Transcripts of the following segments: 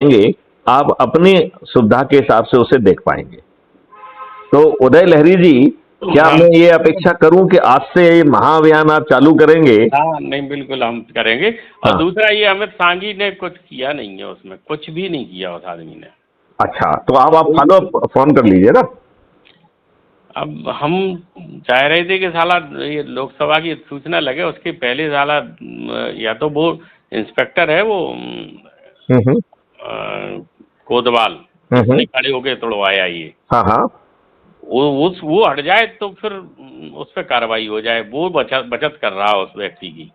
देंगे, आप अपनी सुविधा के हिसाब से उसे देख पाएंगे। तो उदय लहरी जी, क्या हाँ मैं ये अपेक्षा करूं कि आज से ये महाअभियान आप चालू करेंगे? हाँ, नहीं बिल्कुल हम करेंगे। और हाँ। दूसरा ये अमित सांघी ने कुछ किया नहीं है, उसमें कुछ भी नहीं किया उस आदमी ने। अच्छा, तो आप फॉलो फोन कर लीजिए ना। अब हम चाह रहे थे कि साला ये लोकसभा की सूचना लगे उसके पहले साला या तो वो इंस्पेक्टर है वो हम्म। कोतवाल, हम्म। जिसने खड़े होके तोड़वाया ये, हाँ हाँ। वो हट जाए तो फिर उस पर कार्रवाई हो जाए। वो बचत कर रहा है उस व्यक्ति की।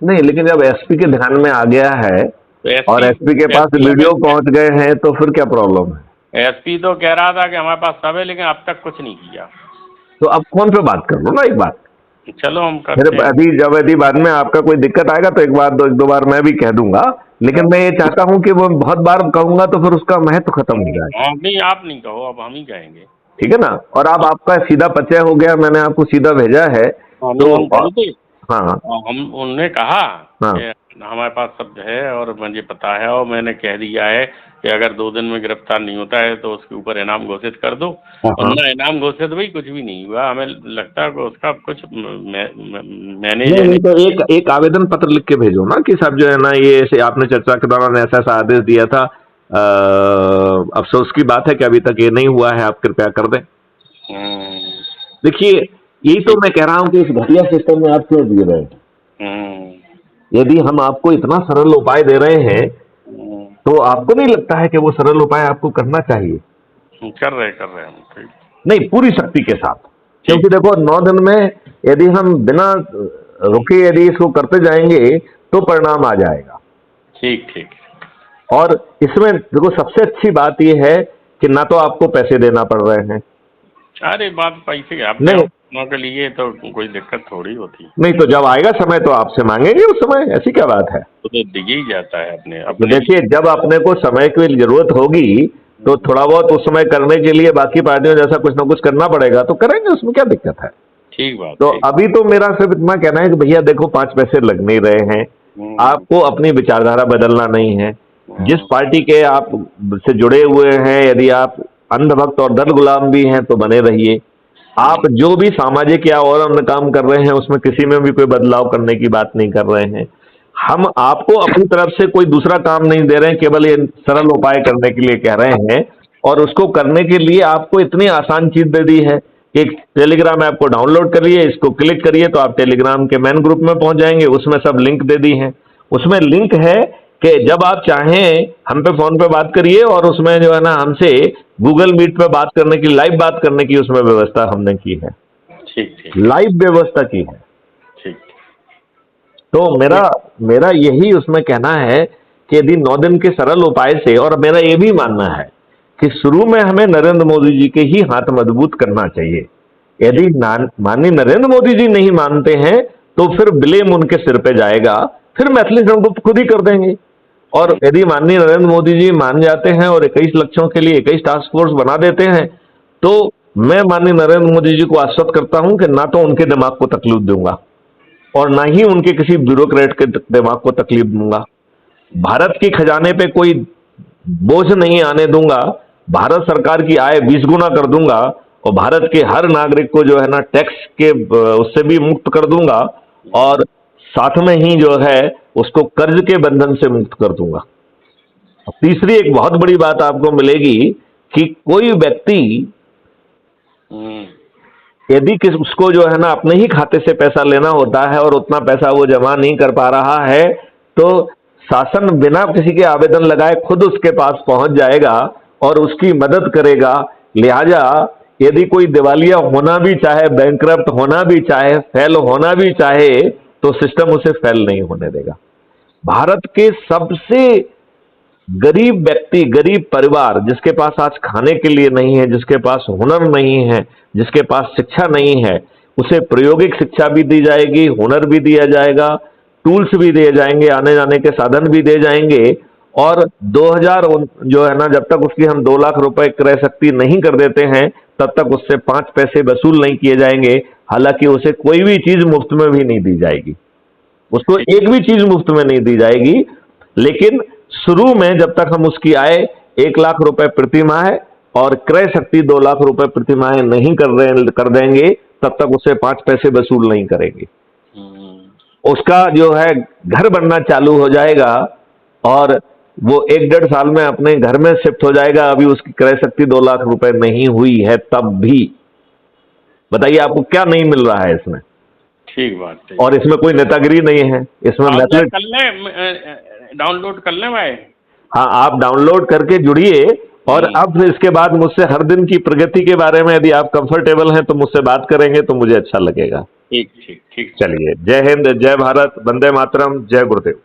नहीं, लेकिन जब एसपी के ध्यान में आ गया है तो और एसपी एसपी के पास वीडियो पहुंच गए हैं तो फिर क्या प्रॉब्लम है? एसपी तो कह रहा था कि हमारे पास सब है, लेकिन अब तक कुछ नहीं किया। तो अब फोन पे बात कर लो ना एक बार। चलो हम फिर करते हैं। यदि बाद में आपका कोई दिक्कत आएगा तो एक दो बार मैं भी कह दूंगा, लेकिन मैं ये चाहता हूं कि वो बहुत बार कहूंगा तो फिर उसका महत्व खत्म हो जाए। नहीं, आप नहीं कहो, अब हम ही कहेंगे। ठीक है ना? और अब आपका सीधा परिचय हो गया, मैंने आपको सीधा भेजा है। नहीं, तो हम गए थे। हाँ हम उनने कहा हाँ कि हमारे पास सब है और मुझे पता है, और मैंने कह दिया है कि अगर 2 दिन में गिरफ्तार नहीं होता है तो उसके ऊपर इनाम घोषित कर दो। और ना इनाम घोषित भाई कुछ भी नहीं हुआ। हमें लगता है कि उसका कुछ मैनेज नहीं है नहीं, नहीं। तो एक आवेदन पत्र लिख के भेजो ना कि साहब जो है ना, ये ऐसे आपने चर्चा के दौरान ऐसा ऐसा आदेश दिया था, अफसोस की बात है कि अभी तक ये नहीं हुआ है, आप कृपया कर दें। देखिए, यही तो ठीक। मैं कह रहा हूं कि इस घटिया सिस्टम में आप क्यों जी रहे हैं। यदि हम आपको इतना सरल उपाय दे रहे हैं तो आपको नहीं लगता है कि वो सरल उपाय आपको करना चाहिए? कर रहे हम। ठीक। नहीं, पूरी शक्ति के साथ। ठीक। क्योंकि देखो, 9 दिन में यदि हम बिना रुके यदि इसको करते जाएंगे तो परिणाम आ जाएगा। ठीक। ठीक। और इसमें देखो, सबसे अच्छी बात यह है कि ना तो आपको पैसे देना पड़ रहे हैं। अरे बात पैसे अपने नहीं अपनों के लिए तो कोई दिक्कत थोड़ी होती। नहीं, तो जब आएगा समय तो आपसे मांगेंगे उस समय, ऐसी क्या बात है? तो दिख ही जाता है अपने तो अपने देखिए, जब अपने को समय की जरूरत होगी तो थोड़ा बहुत उस समय करने के लिए बाकी पार्टियों जैसा कुछ ना कुछ करना पड़ेगा, तो करेंगे, उसमें क्या दिक्कत है? ठीक बात। तो ठीक। अभी तो मेरा सिर्फ इतना कहना है कि भैया देखो, 5 पैसे लग नहीं रहे हैं। आपको अपनी विचारधारा बदलना नहीं है। जिस पार्टी के आप से जुड़े हुए हैं, यदि आप अंधभक्त और दल गुलाम भी हैं तो बने रहिए। आप जो भी सामाजिक या और अन्य काम कर रहे हैं उसमें किसी में भी कोई बदलाव करने की बात नहीं कर रहे हैं। हम आपको अपनी तरफ से कोई दूसरा काम नहीं दे रहे हैं, केवल ये सरल उपाय करने के लिए कह रहे हैं। और उसको करने के लिए आपको इतनी आसान चीज दे दी है कि एक टेलीग्राम ऐप को डाउनलोड करिए, इसको क्लिक करिए तो आप टेलीग्राम के मेन ग्रुप में पहुंच जाएंगे। उसमें सब लिंक दे दी है। उसमें लिंक है कि जब आप चाहें हम पे फोन पे बात करिए, और उसमें जो है ना, हमसे गूगल मीट पे बात करने की, लाइव बात करने की उसमें व्यवस्था हमने की है। ठीक। ठीक। लाइव व्यवस्था की है। ठीक। तो मेरा यही उसमें कहना है कि यदि 9 दिन के सरल उपाय से, और मेरा यह भी मानना है कि शुरू में हमें नरेंद्र मोदी जी के ही हाथ मजबूत करना चाहिए। यदि माननीय नरेंद्र मोदी जी नहीं मानते हैं तो फिर ब्लेम उनके सिर पे जाएगा, फिर मैथिली संघ खुद ही कर देंगे। और यदि माननीय नरेंद्र मोदी जी मान जाते हैं और 21 लक्ष्यों के लिए 21 टास्क फोर्स बना देते हैं, तो मैं माननीय नरेंद्र मोदी जी को आश्वस्त करता हूं कि ना तो उनके दिमाग को तकलीफ दूंगा और ना ही उनके किसी ब्यूरोक्रेट के दिमाग को तकलीफ दूंगा। भारत के खजाने पे कोई बोझ नहीं आने दूंगा। भारत सरकार की आय 20 गुना कर दूंगा और भारत के हर नागरिक को जो है ना, टैक्स के उससे भी मुक्त कर दूंगा, और साथ में ही जो है उसको कर्ज के बंधन से मुक्त कर दूंगा। तीसरी एक बहुत बड़ी बात आपको मिलेगी कि कोई व्यक्ति यदि उसको जो है ना अपने ही खाते से पैसा लेना होता है और उतना पैसा वो जमा नहीं कर पा रहा है, तो शासन बिना किसी के आवेदन लगाए खुद उसके पास पहुंच जाएगा और उसकी मदद करेगा। लिहाजा यदि कोई दिवालिया होना भी चाहे, बैंकरप्ट होना भी चाहे, फेल होना भी चाहे, तो सिस्टम उसे फेल नहीं होने देगा। भारत के सबसे गरीब व्यक्ति, गरीब परिवार, जिसके पास आज खाने के लिए नहीं है, जिसके पास हुनर नहीं है, जिसके पास शिक्षा नहीं है, उसे प्रायोगिक शिक्षा भी दी जाएगी, हुनर भी दिया जाएगा, टूल्स भी दिए जाएंगे, आने जाने के साधन भी दिए जाएंगे। और 2000 जो है ना, जब तक उसकी हम 2 लाख रुपए क्रय शक्ति नहीं कर देते हैं तब तक उससे 5 पैसे वसूल नहीं किए जाएंगे। हालांकि उसे कोई भी चीज मुफ्त में भी नहीं दी जाएगी, उसको एक भी चीज मुफ्त में नहीं दी जाएगी, लेकिन शुरू में जब तक हम उसकी आय 1 लाख रुपए प्रति माह और क्रय शक्ति 2 लाख रुपए प्रति माह नहीं कर देंगे, तब तक उसे 5 पैसे वसूल नहीं करेंगे। उसका जो है घर बनना चालू हो जाएगा और वो 1-1.5 साल में अपने घर में शिफ्ट हो जाएगा। अभी उसकी क्रय शक्ति 2 लाख रुपए नहीं हुई है, तब भी बताइए आपको क्या नहीं मिल रहा है इसमें। ठीक बात है। और इसमें कोई नेतागिरी नहीं है, इसमें मेथड कर लें, डाउनलोड कर लें भाई। हाँ, आप डाउनलोड करके जुड़िए और अब इसके बाद मुझसे हर दिन की प्रगति के बारे में यदि आप कंफर्टेबल हैं तो मुझसे बात करेंगे तो मुझे अच्छा लगेगा। ठीक ठीक ठीक। चलिए, जय हिंद, जय भारत, वंदे मातरम, जय गुरुदेव।